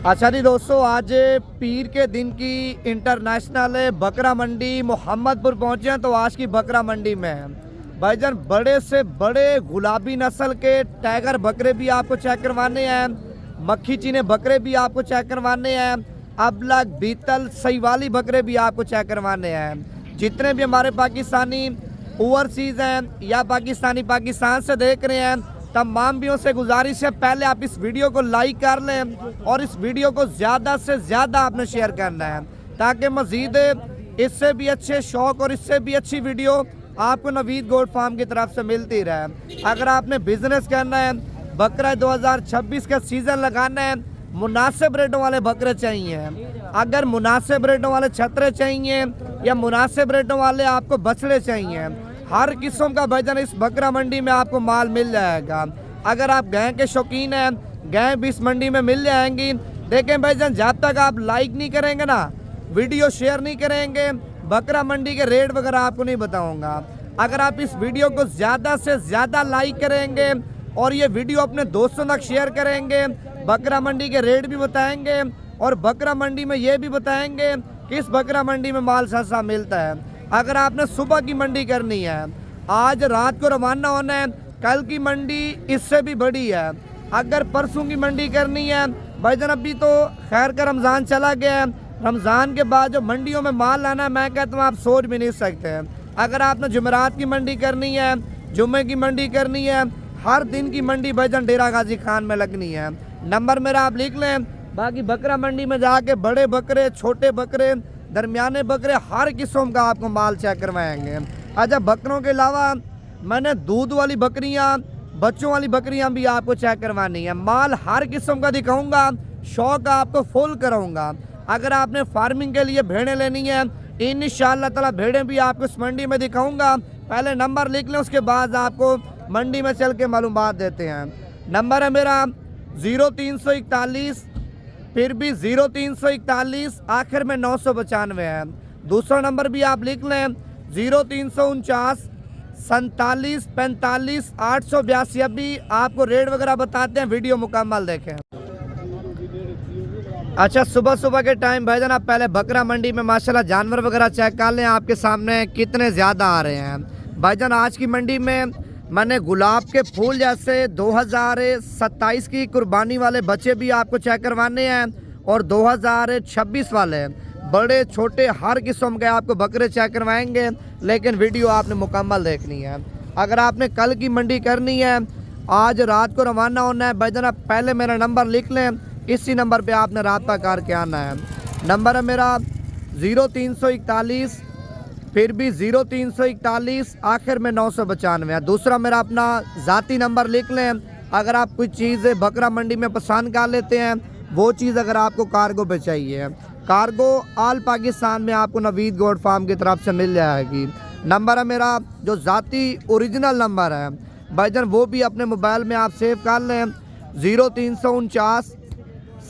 अच्छा जी दोस्तों, आज पीर के दिन की इंटरनेशनल बकरा मंडी मोहम्मदपुर पहुंचे हैं। तो आज की बकरा मंडी में भाईजान बड़े से बड़े गुलाबी नस्ल के टाइगर बकरे भी आपको चेक करवाने हैं, मक्खी चीने बकरे भी आपको चेक करवाने हैं, अबलग बीतल सहीवाली बकरे भी आपको चेक करवाने हैं। जितने भी हमारे पाकिस्तानी ओवरसीज़ हैं या पाकिस्तान से देख रहे हैं, तमाम भी से गुजारिश है पहले आप इस वीडियो को लाइक कर लें और इस वीडियो को ज़्यादा से ज़्यादा आपने शेयर करना है, ताकि मज़ीद इससे भी अच्छे शौक़ और इससे भी अच्छी वीडियो आपको नवीद गोट फार्म की तरफ से मिलती रहे। अगर आपने बिजनेस करना है, बकरा 2026 का सीज़न लगाना है, मुनासिब रेटों वाले बकरे चाहिए, अगर मुनासिब रेटों वाले छतरे चाहिए या मुनासिब रेटों वाले आपको बछड़े चाहिए, हर किस्म का भाईजान इस बकरा मंडी में आपको माल मिल जाएगा। अगर आप गाय के शौकीन हैं, गाय भी इस मंडी में मिल जाएंगी। देखें भाईजान, जब तक आप लाइक नहीं करेंगे ना, वीडियो शेयर नहीं करेंगे, बकरा मंडी के रेट वगैरह आपको नहीं बताऊंगा। अगर आप इस वीडियो को ज़्यादा से ज़्यादा लाइक करेंगे और ये वीडियो अपने दोस्तों तक शेयर करेंगे, बकरा मंडी के रेट भी बताएंगे और बकरा मंडी में ये भी बताएंगे कि इस बकरा मंडी में माल सस्ता मिलता है। अगर आपने सुबह की मंडी करनी है, आज रात को रवाना होना है, कल की मंडी इससे भी बड़ी है। अगर परसों की मंडी करनी है भाईजान, अभी तो खैर का रमज़ान चला गया है, रमज़ान के बाद जो मंडियों में माल लाना है, मैं कहता हूँ आप सोच भी नहीं सकते। अगर आपने जुमेरात की मंडी करनी है, जुम्मे की मंडी करनी है, हर दिन की मंडी भाईजान डेरा गाजी खान में लगनी है। नंबर मेरा आप लिख लें। बाकी बकरा मंडी में जाके बड़े बकरे, छोटे बकरे, दरमियाने बकरे, हर किस्म का आपको माल चेक करवाएंगे। अच्छा, बकरों के अलावा मैंने दूध वाली बकरियां, बच्चों वाली बकरियां भी आपको चेक करवानी है। माल हर किस्म का दिखाऊंगा, शौक आपको फुल कराऊंगा। अगर आपने फार्मिंग के लिए भेड़ें लेनी है, इंशाअल्लाह ताला भेड़ें भी आपको इस मंडी में दिखाऊंगा। पहले नंबर लिख लें, उसके बाद आपको मंडी में चल के मालूमात देते हैं। नंबर है मेरा 0341, फिर भी 0341, आखिर में 995 है। दूसरा नंबर भी आप लिख लें 0349 47 45 882। अभी आपको रेट वगैरह बताते हैं, वीडियो मुकम्मल देखें। अच्छा, सुबह सुबह के टाइम भाईजान आप पहले बकरा मंडी में माशाल्लाह जानवर वगैरह चेक कर लें, आपके सामने कितने ज़्यादा आ रहे हैं। भाईजान आज की मंडी में मैंने गुलाब के फूल जैसे 2027 की कुर्बानी वाले बच्चे भी आपको चेक करवाने हैं और 2026 वाले बड़े छोटे हर किस्म के आपको बकरे चेक करवाएंगे, लेकिन वीडियो आपने मुकम्मल देखनी है। अगर आपने कल की मंडी करनी है, आज रात को रवाना होना है भाईजान, आप पहले मेरा नंबर लिख लें, इसी नंबर पे आपने रब्ता करके आना है। नंबर है मेरा 0341, फिर भी 0341, आखिर में 995 है। दूसरा मेरा अपना ज़ाती नंबर लिख लें। अगर आप कोई चीज़ बकरा मंडी में पसंद कर लेते हैं, वो चीज़ अगर आपको कार्गो पे चाहिए, कार्गो ऑल पाकिस्तान में आपको नवीद गोट फार्म की तरफ से मिल जाएगी। नंबर है मेरा जो ज़ाती ओरिजिनल नंबर है भाईजान, वो भी अपने मोबाइल में आप सेव कर लें 0349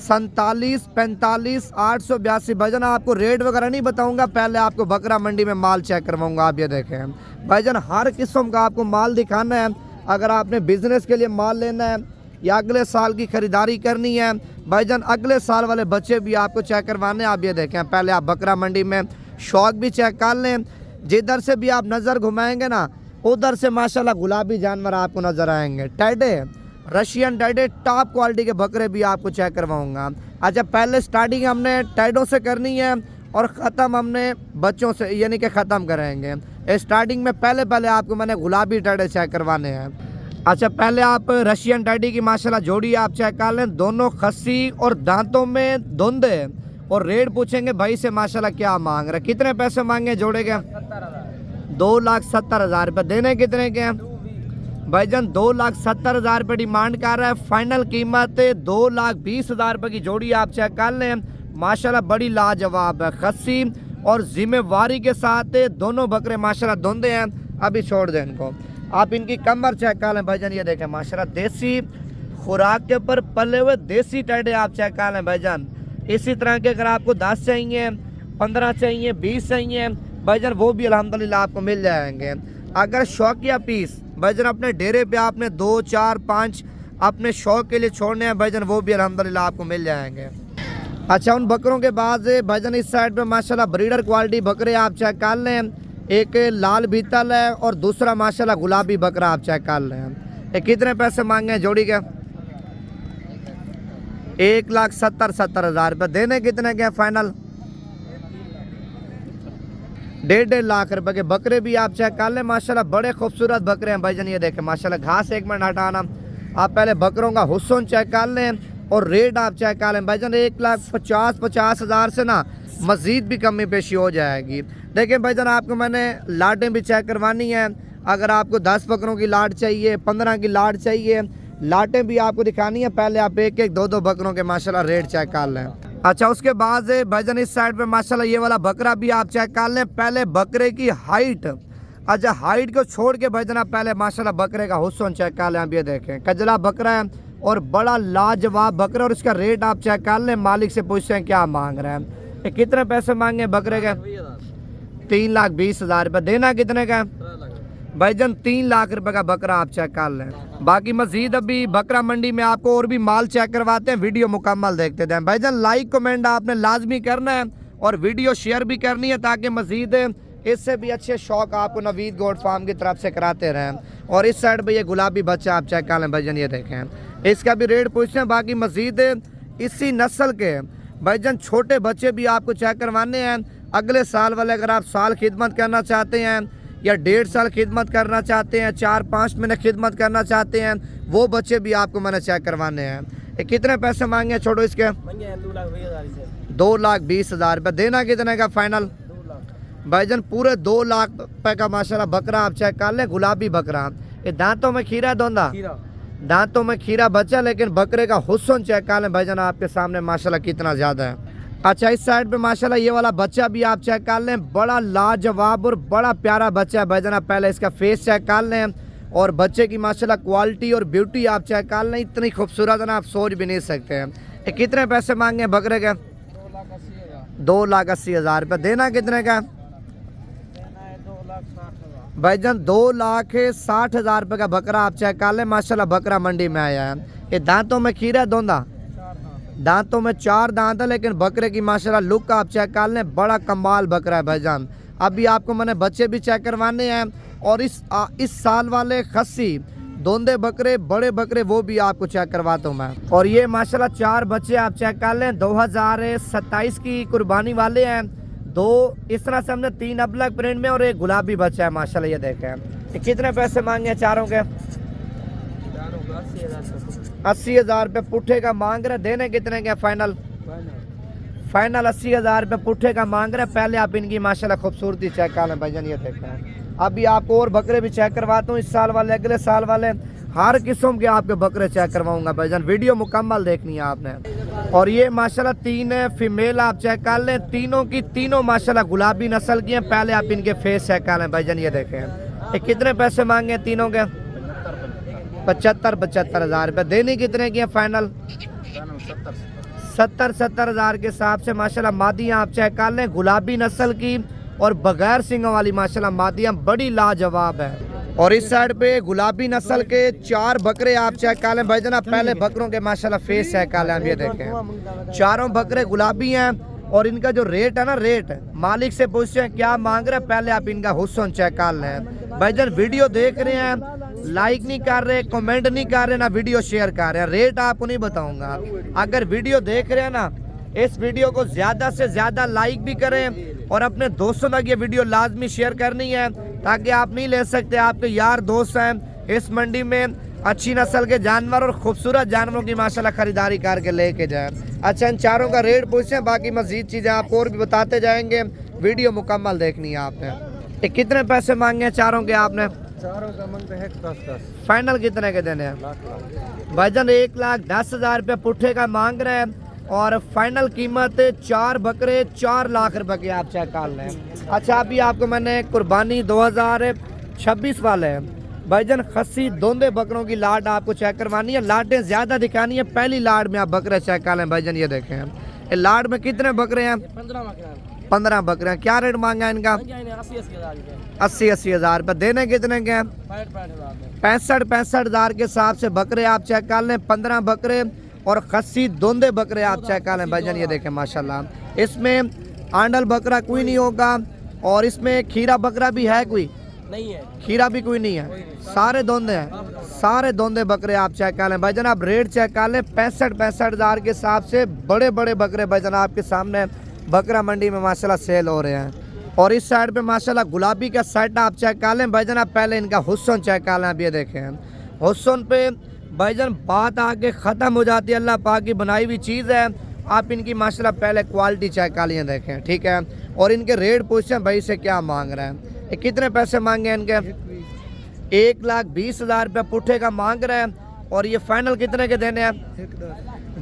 47 45 882। भाईजान आपको रेट वगैरह नहीं बताऊंगा, पहले आपको बकरा मंडी में माल चेक करवाऊंगा। आप ये देखें भाईजान, हर किस्म का आपको माल दिखाना है। अगर आपने बिजनेस के लिए माल लेना है या अगले साल की खरीदारी करनी है भाईजान, अगले साल वाले बच्चे भी आपको चेक करवाने हैं। आप ये देखें, पहले आप बकरा मंडी में शौक भी चेक कर लें। जिधर से भी आप नज़र घुमाएंगे ना, उधर से माशाल्लाह गुलाबी जानवर आपको नज़र आएंगे। टैडे, रशियन टैडे, टॉप क्वालिटी के बकरे भी आपको चेक करवाऊंगा। अच्छा, पहले स्टार्टिंग हमने टैडों से करनी है और ख़त्म हमने बच्चों से, यानी कि ख़त्म करेंगे। स्टार्टिंग में पहले आपको मैंने गुलाबी टैडे चेक करवाने हैं। अच्छा, पहले आप रशियन टैडी की माशाल्लाह जोड़ी आप चेक कर लें, दोनों खस्सी और दांतों में धुंध है। और रेट पूछेंगे भाई से माशाल्लाह क्या मांग रहे, कितने पैसे मांगे जोड़े के? 2,70,000 रुपये। देने कितने के हैं भाईजान? 2,70,000 रुपये डिमांड कर रहा है। फाइनल कीमत 2,20,000 रुपये की जोड़ी आप चेक कर लें। माशाल्लाह बड़ी लाजवाब है, खस्सी और जिम्मेवारी के साथ दोनों बकरे माशाल्लाह धुंधे हैं। अभी छोड़ दें इनको। आप इनकी कमर चेक कर लें भाईजान, ये देखें माशाल्लाह देसी खुराक के ऊपर पले हुए देसी टैडे आप चेक कर लें भाईजान। इसी तरह के अगर आपको 10 चाहिए, 15 चाहिए, 20 चाहिए भाईजान, वो भी अल्हम्दुलिल्लाह आपको मिल जाएंगे। अगर शौकिया पीस भाईजान अपने डेरे पे आपने 2, 4, 5 अपने शौक के लिए छोड़ने हैं भाईजान, वो भी अल्हम्दुलिल्लाह आपको मिल जाएंगे। अच्छा, उन बकरों के बाद भाईजान इस साइड पे माशाल्लाह ब्रीडर क्वालिटी बकरे आप चेक कर लें। एक लाल बीतल है और दूसरा माशाल्लाह गुलाबी बकरा आप चेक कर लें। ये कितने पैसे मांगे हैं जोड़ी के? 1,70,70,000 रुपये। देने कितने के फाइनल? 1.5 लाख रुपए के बकरे भी आप चेक कर लें। माशाल्लाह बड़े खूबसूरत बकरे हैं भाईजान, ये देखें माशाल्लाह। घास एक मिनट हटाना, आप पहले बकरों का हुस्न चेक कर लें और रेट आप चेक कर लें भाईजान। 1,50,000 से ना मज़ीद भी कमी पेशी हो जाएगी। देखिए भाईजान, आपको मैंने लाटें भी चेक करवानी है। अगर आपको 10 बकरों की लाट चाहिए, 15 की लाट चाहिए, लाटें भी आपको दिखानी है। पहले आप एक एक 2-2 बकरों के माशाल्लाह रेट चेक कर लें। अच्छा, उसके बाद भाईजान इस साइड पे माशाल्लाह ये वाला बकरा भी आप चेक कर लें। पहले बकरे की हाइट, अच्छा हाइट को छोड़ के भाईजान आप पहले माशाल्लाह बकरे का हुस्न चेक कर लें। आप ये देखें कजला बकरा है और बड़ा लाजवाब बकरा, और इसका रेट आप चेक कर लें। मालिक से पूछते हैं क्या मांग रहे हैं। ये कितने पैसे मांगे बकरे के? 3,20,000 रुपये। देना कितने का भाईजान? 3 लाख रुपए का बकरा आप चेक कर लें। बाकी मजीद अभी बकरा मंडी में आपको और भी माल चेक करवाते हैं। वीडियो मुकम्मल देखते जाएं भाईजान। लाइक कमेंट आपने लाजमी करना है और वीडियो शेयर भी करनी है, ताकि मजीद इससे भी अच्छे शौक आपको नवीद गोट फार्म की तरफ से कराते रहें। और इस साइड पे ये गुलाबी बच्चा आप चेक कर लें भाईजान, ये देखें इसका भी रेट पूछते हैं। बाकी मजीद इसी नस्ल के भाईजान छोटे बच्चे भी आपको चेक करवाने हैं। अगले साल वाले, अगर आप साल खिदमत करना चाहते हैं या 1.5 साल खिदमत करना चाहते हैं, 4-5 महीने खिदमत करना चाहते हैं, वो बच्चे भी आपको मैंने चेक करवाने हैं। ये कितने पैसे मांगे छोड़ो इसके? 2,20,000 रुपये। देना कितने का फाइनल भाईजान? पूरे 2 लाख रुपए का माशाल्लाह बकरा आप चेक कर लें। गुलाबी बकरा, ये दांतों में खीरा दोंदा, दांतों में खीरा बचा, लेकिन बकरे का हुस्न चेक कर लें भाईजान आपके सामने माशाल्लाह कितना ज़्यादा है। अच्छा, इस साइड पे माशाल्लाह ये वाला बच्चा भी आप चेक कर लें। बड़ा लाजवाब और बड़ा प्यारा बच्चा है भाईजान। आप पहले इसका फेस चेक कर लें और बच्चे की माशाल्लाह क्वालिटी और ब्यूटी आप चेक कर लें। इतनी खूबसूरत है ना, आप सोच भी नहीं सकते हैं। ये कितने पैसे मांगे बकरे के? 2,80,000 रुपये। देना कितने का भाईजान? 2,60,000 रुपये का बकरा आप चेक कर लें। माशाल्लाह बकरा मंडी में आया है। ये दांतों में खीरा दोंदा, दांतों में 4 दांत है, लेकिन बकरे की माशाल्लाह लुक आप चेक कर लें। बड़ा कमाल बकरा है भाईजान। अभी आपको मैंने बच्चे भी चेक करवाने हैं और इस साल वाले खस्सी दोंदे बकरे, बड़े बकरे, वो भी आपको चेक करवाता हूँ मैं। और ये माशाल्लाह 4 बच्चे आप चेक कर लें। 2027 की कुर्बानी वाले हैं। 2 इस तरह से हमने 3 अबलग प्रिंट में और एक गुलाबी बच्चा है माशाल्लाह, ये देखें। कितने पैसे मांगे चारों के? 80,000 रुपये पुट्ठे का मांग रहे। देने कितने के फाइनल? फाइनल 80,000 रुपये पुट्ठे का मांग रहे। पहले आप इनकी माशाल्लाह खूबसूरती चेक कर लें भाईजान, ये देखें। अभी आपको और बकरे भी चेक करवाता हूँ, इस साल वाले, अगले साल वाले, हर किस्म के आपके बकरे चेक करवाऊंगा भाईजान। वीडियो मुकम्मल देखनी है आपने। और ये माशाल्लाह 3 फीमेल आप चेक कर लें। तीनों की तीनों माशाल्लाह गुलाबी नस्ल की हैं। पहले आप इनके फेस चेक कर लें भाईजान, ये देखें। ये कितने पैसे मांगे तीनों के? 75,000 रुपये। देने कितने की है फाइनल? 70,000 के हिसाब से माशाल्लाह मादियाँ आप चेक कर लें। गुलाबी नस्ल की और बगैर सिंगों वाली माशाल्लाह मादियाँ बड़ी लाजवाब है। और इस साइड पे गुलाबी नस्ल के 4 बकरे आप चेक कर लें भाईजान। आप पहले बकरों के माशाल्लाह फेस चेक कर लें, आप ये देखें। चारों बकरे गुलाबी हैं और इनका जो रेट है ना, रेट मालिक से पूछते हैं क्या मांग रहे हैं। पहले आप इनका हुस्न चेक कर लें भाईजान। वीडियो देख रहे हैं, लाइक नहीं कर रहे, कमेंट नहीं कर रहे, ना वीडियो शेयर कर रहे हैं। रेट आपको नहीं बताऊंगा। अगर वीडियो देख रहे हैं ना, इस वीडियो को ज़्यादा से ज़्यादा लाइक भी करें और अपने दोस्तों तक ये वीडियो लाजमी शेयर करनी है, ताकि आप नहीं ले सकते, आपके यार दोस्त हैं इस मंडी में अच्छी नस्ल के जानवर और खूबसूरत जानवरों की माशाल्लाह खरीदारी करके लेके जाएं। अच्छा, इन चारों का रेट पूछें, बाकी मजीद चीज़ें आपको और भी बताते जाएंगे। वीडियो मुकम्मल देखनी है आपने। ये कितने पैसे मांगे हैं चारों के आपने? चारों का मांगते हैं 10,000। फाइनल कितने के देने हैं भाईजान? 1,10,000 रुपये पुट्ठे का मांग रहे हैं और फाइनल कीमत 4 बकरे 4 लाख रुपए की आप चेक कर लें। अच्छा, अभी आपको मैंने कुर्बानी 2026 वाले हैं भाईजान खस्सी दोंदे बकरों की लाट आपको चेक करवानी है। लाटें ज़्यादा दिखानी है। पहली लाट में आप बकरे चेक कर लें भाईजान, ये देखें। ये लाट में कितने बकरे हैं? 15 बकरे हैं। क्या रेट मांगा है इनका? 80,000 रुपये। देने कितने के हैं? 65,000 के हिसाब से बकरे आप चेक कर लें। 15 बकरे और खस्सी दोंदे बकरे आप चेक कर लें भाईजान, ये देखें माशाल्लाह। इसमें आंडल बकरा कोई नहीं होगा और इसमें खीरा बकरा भी है कोई नहीं है, खीरा भी कोई नहीं है, सारे दोंदे हैं, सारे दोंदे बकरे आप चेक कर लें भाईजान। आप रेट चेक कर लें 65 हज़ार के हिसाब से बड़े बड़े बकरे भाईजान आपके सामने बकरा मंडी में माशाल्लाह सेल हो रहे हैं। और इस साइड पे माशाल्लाह गुलाबी का सेट आप चेक कर लें भाईजान। आप पहले इनका हुस्न चेक कर लें, आप ये देखें हुस्न पे भाईजान बात आके ख़त्म हो जाती है, अल्लाह पाक की बनाई हुई चीज़ है। आप इनकी माशाल्लाह पहले क्वालिटी चेक कर लिए देखें, ठीक है। और इनके रेट पूछें भाई से क्या मांग रहे हैं, ये कितने पैसे मांगे इनके? 1,20,000 रुपये पुट्ठे का मांग रहे हैं। और ये फाइनल कितने के देने हैं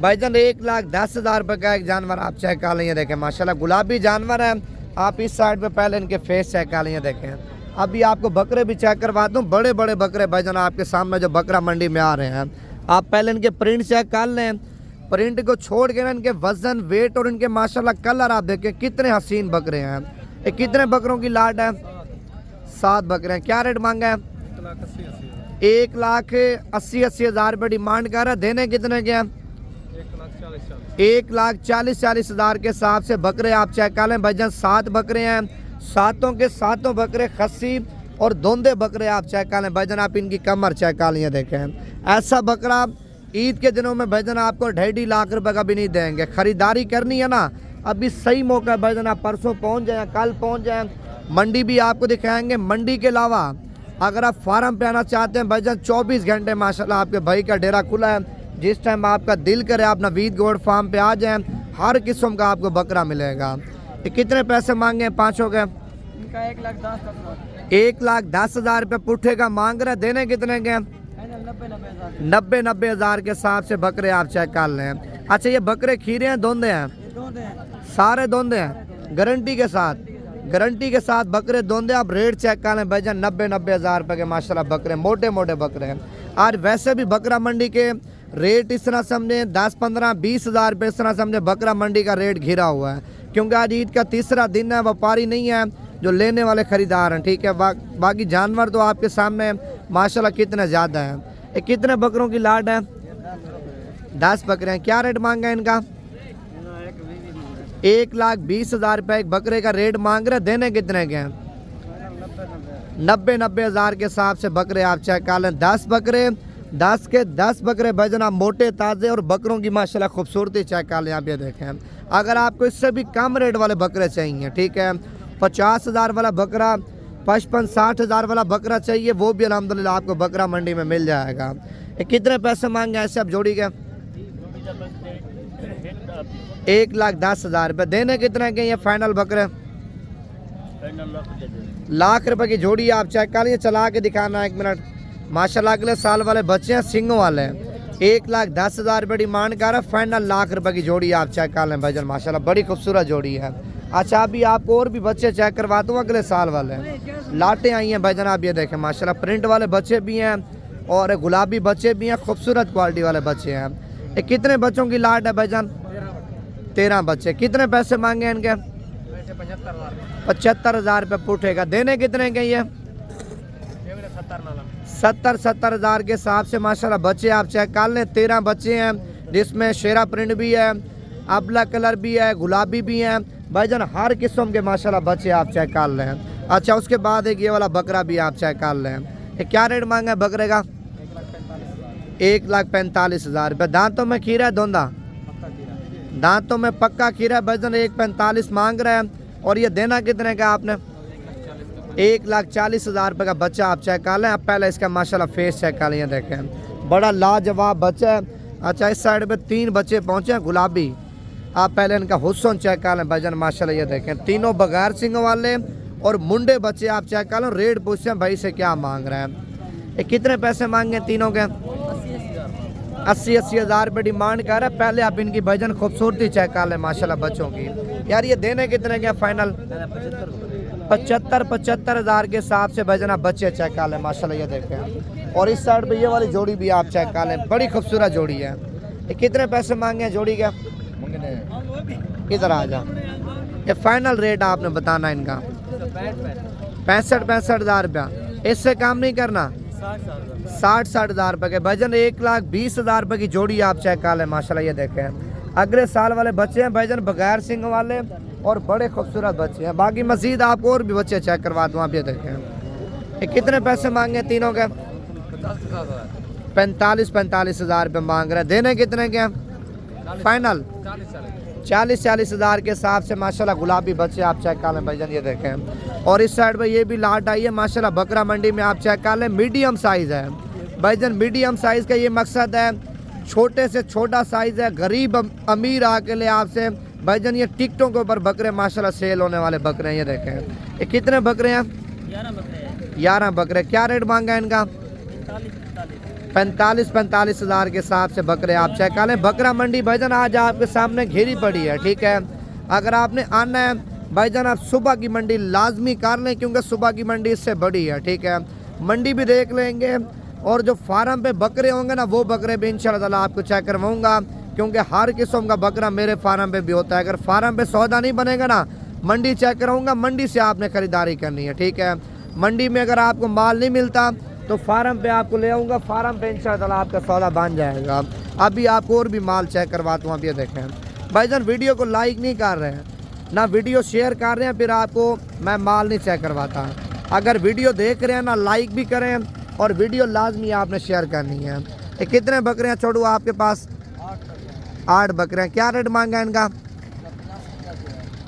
भाईजान? 1,10,000 रुपये का एक जानवर आप चेक कर लें, देखें माशाल्लाह गुलाबी जानवर है। आप इस साइड पे पहले इनके फेस चेक कर लें, देखें। अभी आपको बकरे भी चेक करवाता हूँ, बड़े बड़े बकरे भाईजान आपके सामने जो बकरा मंडी में आ रहे हैं। आप पहले इनके प्रिंट चेक कर लें, प्रिंट को छोड़ के ना इनके वजन वेट और इनके माशाल्लाह कलर आप देखें कितने हसीन बकरे हैं। ये कितने बकरों की लाट है? 7 बकरे हैं। क्या रेट मांगा है? 1,80,000 रुपये डिमांड कर रहा है। देने कितने के हैं? 1,40,000 के हिसाब से बकरे आप चेक कर लें भाईजान। 7 बकरे हैं, सातों के सातों बकरे खस्सी और दोंदे बकरे आप चेक कर लें भाईजान। आप इनकी कमर चेक कर लें, देखें ऐसा बकरा ईद के दिनों में भाईजान आपको 2.5 लाख रुपए का भी नहीं देंगे। खरीदारी करनी है ना, अभी सही मौका है भाईजान। आप परसों पहुंच जाएं, कल पहुंच जाएं, मंडी भी आपको दिखाएंगे। मंडी के अलावा अगर आप फार्म पे आना चाहते हैं भाईजान 24 घंटे माशाल्लाह आपके भाई का डेरा खुला है। जिस टाइम आपका दिल करे आप नवीद गोड फार्म पे आ जाएं, हर किस्म का आपको बकरा मिलेगा। ये कितने पैसे मांगे हैं पाँचों के? इनका 1,10,000 रुपये पुट्ठे का मांग रहे। देने कितने के? 90 हज़ार के हिसाब से बकरे आप चेक कर लें। अच्छा ये बकरे खीरे हैं दोंदे हैं? सारे दोंदे हैं, गारंटी के साथ, गारंटी के साथ बकरे दोंदे। आप रेट चेक कर लें भाईजान, 90 हज़ार रुपये के माशाल्लाह बकरे, मोटे मोटे बकरे हैं। आज वैसे भी बकरा मंडी के रेट इस तरह समझे 10, 15, 20 हज़ार रुपये इस तरह समझे बकरा मंडी का रेट घिरा हुआ है, क्योंकि आज ईद का तीसरा दिन है। व्यापारी नहीं है जो लेने वाले खरीदार हैं, ठीक है। बाकी जानवर तो आपके सामने माशाल्लाह कितने ज़्यादा हैं। ये कितने बकरों की लाट है? 10 बकरे हैं। क्या रेट मांगा है इनका? 1,20,000 रुपये एक बकरे का रेट मांग रहे। देने कितने के हैं? 90 हज़ार के हिसाब से बकरे आप चेक कर लें। 10 बकरे, 10 के 10 बकरे भाईजान आप मोटे ताज़े और बकरों की माशाल्लाह खूबसूरती चेक कर लें। आप ये देखें, अगर आपको इससे भी कम रेट वाले बकरे चाहिए, ठीक है, 50,000 वाला बकरा, 55-60 हज़ार वाला बकरा चाहिए, वो भी अल्हम्दुलिल्लाह आपको बकरा मंडी में मिल जाएगा। ये कितने पैसे मांगे ऐसे आप जोड़ी के? 1,10,000 रुपये। देने कितने के ये फाइनल बकरे? लाख रुपए की जोड़ी आप चेक कर लीजिए, चला के दिखाना 1 मिनट। माशाल्लाह अगले साल वाले बच्चे हैं, सिंगों वाले हैं। 1,10,000 रुपये डिमांड कर रहा है, फाइनल लाख रुपए की जोड़ी आप चेक कर लें भाईजान, माशाल्लाह बड़ी खूबसूरत जोड़ी है। अच्छा अभी आपको और भी बच्चे चेक करवाता हूँ अगले साल वाले। लाटें आई हैं भाईजान, आप ये देखें माशाल्लाह प्रिंट वाले बच्चे भी हैं और गुलाबी बच्चे भी हैं, खूबसूरत क्वालिटी वाले बच्चे हैं। ये कितने बच्चों की लाट है भाईजान? 13 बच्चे। कितने पैसे मांगे हैं इनके? 75,000 रुपये पुट्ठेगा। देने कितने के ये? 70 हज़ार के हिसाब से माशाल्लाह बच्चे आप चेक कर लें। 13 बच्चे हैं, जिसमें शेरा प्रिंट भी है, अबला कलर भी है, गुलाबी भी हैं भाईजान, हर किस्म के माशाल्लाह बच्चे आप चेक कर लें। अच्छा उसके बाद एक ये वाला बकरा भी आप चेक कर लें। ये क्या रेट मांगा है बकरे का? 1,45,000 रुपये। दांतों में खीरा है धोंदा? दांतों में पक्का खीरा है भाईजान, 1,45 मांग रहे हैं। और ये देना कितने का आपने? 1,40,000 रुपये का बच्चा आप चेक कर लें। आप पहले इसका माशाल्लाह फेस चेक कर लें, देखें बड़ा लाजवाब बच्चा है। अच्छा इस साइड पे 3 बच्चे पहुँचे हैं गुलाबी, आप पहले इनका हुस्न चेक कर लें भाईजान, माशाल्लाह ये देखें तीनों बगैर सिंगों वाले और मुंडे बच्चे आप चेक कर लें। रेट पूछते हैं भाई से क्या मांग रहे हैं। ये कितने पैसे मांगे तीनों के? 80 हज़ार रुपये डिमांड कर रहा है। पहले आप इनकी भाईजान खूबसूरती चेक कर लें माशाल्लाह बच्चों की। यार ये देने कितने के फाइनल? 75 हज़ार के हिसाब से भाईजान आप बच्चे चेक कर लें, माशाल्लाह ये देखें। और इस साइड पे ये वाली जोड़ी भी आप चेक कर लें, बड़ी खूबसूरत जोड़ी है। ये कितने पैसे मांगे हैं जोड़ी के? इधर आ जा, ये फाइनल रेट आपने बताना इनका 65 हज़ार रुपया, इससे काम नहीं करना। 60 हज़ार रुपए के भाईजान, 1,20,000 रुपए की जोड़ी आप चेक कर लें माशाल्लाह। ये देखें अगले साल वाले बच्चे हैं भाईजान, बगैर सिंग वाले और बड़े खूबसूरत बच्चे हैं। बाकी मजीद आपको और भी बच्चे चेक करवा दूँ। आप ये देखें ये कितने पैसे मांगे तीनों के? 45 हज़ार रुपये मांग रहे हैं। देने कितने के हैं फाइनल? 40 हज़ार के हिसाब से माशाल्लाह गुलाबी बच्चे आप चेक कर लें भाईजान। ये देखें और इस साइड पे ये भी लाट आई है माशाल्लाह बकरा मंडी में, आप चेक कर लें। मीडियम साइज़ है भाईजान, मीडियम साइज़ का ये मकसद है, छोटे से छोटा साइज़ है। गरीब अमीर आके ले आपसे भाईजान। ये टिकटों के ऊपर बकरे माशाल्लाह सेल होने वाले बकरे हैं। ये देखें ये कितने बकरे हैं? 11 बकरे। क्या रेट मांगा है इनका? 45 हज़ार के हिसाब से बकरे आप चेक कर लें। बकरा मंडी भाईजान आज आपके सामने घेरी पड़ी है, ठीक है। अगर आपने आना है भाईजान आप सुबह की मंडी लाजमी कर लें, क्योंकि सुबह की मंडी इससे बड़ी है, ठीक है। मंडी भी देख लेंगे और जो फार्म पे बकरे होंगे ना वो बकरे भी इंशाल्लाह ताला आपको चेक करवाऊँगा, क्योंकि हर किस्म का बकरा मेरे फार्म पे भी होता है। अगर फार्म पे सौदा नहीं बनेगा ना, मंडी चेक कराऊँगा, मंडी से आपने ख़रीदारी करनी है, ठीक है। मंडी में अगर आपको माल नहीं मिलता तो फार्म पे आपको ले आऊँगा, फार्म पे इंशाल्लाह ताला आपका सौदा बन जाएगा। अभी आपको और भी माल चेक करवाता हूँ। आप ये देखें भाईजान वीडियो को लाइक नहीं कर रहे हैं ना, वीडियो शेयर कर रहे हैं, फिर आपको मैं माल नहीं चेक करवाता। अगर वीडियो देख रहे हैं ना, लाइक भी करें और वीडियो लाजमी आपने शेयर करनी है। ये कितने बकरे हैं छोड़ू आपके पास? 8 बकरे हैं। क्या रेट मांगा इनका?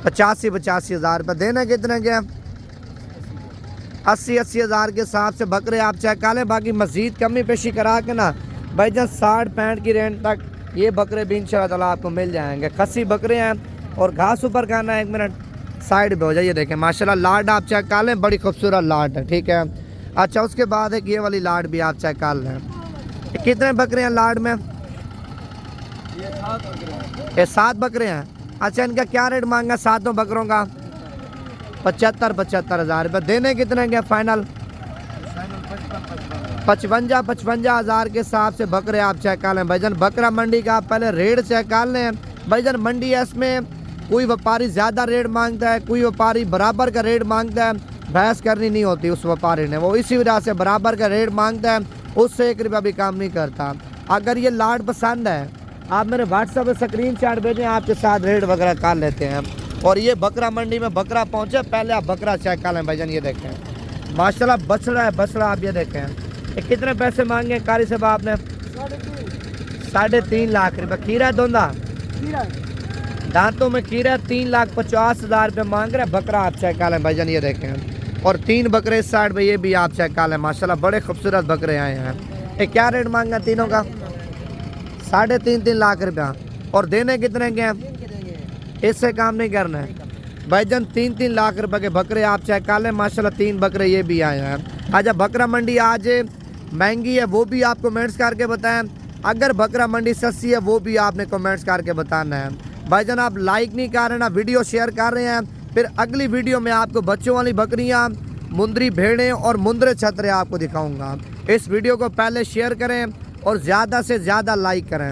85 हज़ार रुपये। देने कितने के? 80 हज़ार के हिसाब से बकरे आप चेक कर लें। बाकी मज़ीद कमी पेशी करा के ना भाईजान 60-65 की रेंज तक ये बकरे भी इंशाल्लाह ताला आपको मिल जाएंगे। खस्सी बकरे हैं और घास ऊपर खाना है। 1 मिनट साइड पे हो जाइए, देखें माशाल्लाह लाड आप चेक कर लें, बड़ी खूबसूरत लाड है, ठीक है। अच्छा उसके बाद एक ये वाली लाड भी आप चेक कर लें। कितने बकरे हैं लाड में? ये 7 बकरे हैं। अच्छा इनका क्या रेट मांगा 7 बकरों का? 75 हज़ार रुपये। देने कितने के फाइनल? 55 हज़ार के हिसाब से बकरे आप चेक कर लें भाईजान। बकरा मंडी का आप पहले रेट चेक कर लें भाईजान। मंडी है इसमें कोई व्यापारी ज़्यादा रेट मांगता है, कोई व्यापारी बराबर का रेट मांगता है। बहस करनी नहीं होती उस व्यापारी ने, वो इसी वजह से बराबर का रेट मांगता है, उससे 1 रुपया भी काम नहीं करता। अगर ये लाट पसंद है आप मेरे व्हाट्सएप पर स्क्रीनशॉट भेजें, आपके साथ रेट वगैरह कर लेते हैं। और ये बकरा मंडी में बकरा पहुंचे, पहले आप बकरा चेक कर लें भाईजान। ये देखें माशाल्लाह बछड़ा है, बछड़ा आप ये देखें। ये कितने पैसे मांगे कारी साहब आपने? 3.5 लाख रुपये। खीरा दोंदा दांतों में खीरा 3,50,000 रुपये मांग रहे हैं। बकरा आप चेक कर लें भाईजान। ये देखें और 3 बकरे इस साइड पे ये भी आप चेक कर लें माशाल्लाह बड़े खूबसूरत बकरे आए हैं। ये क्या रेट मांगा तीनों का? 3.5 लाख रुपया। और देने कितने के हैं? इससे काम नहीं करना है भाईजान। 3 लाख रुपए के बकरे आप चेक कर लें माशाल्लाह। 3 बकरे ये भी आए हैं। अच्छा बकरा मंडी आज महंगी है वो भी आप कमेंट्स करके बताएं, अगर बकरा मंडी सस्ती है वो भी आपने कमेंट्स करके बताना है भाईजान। आप लाइक नहीं कर रहे ना, वीडियो शेयर कर रहे हैं, फिर अगली वीडियो में आपको बच्चों वाली बकरियां, मुंदरी भेड़ें और मुंदरे छतरे आपको दिखाऊंगा। इस वीडियो को पहले शेयर करें और ज़्यादा से ज़्यादा लाइक करें।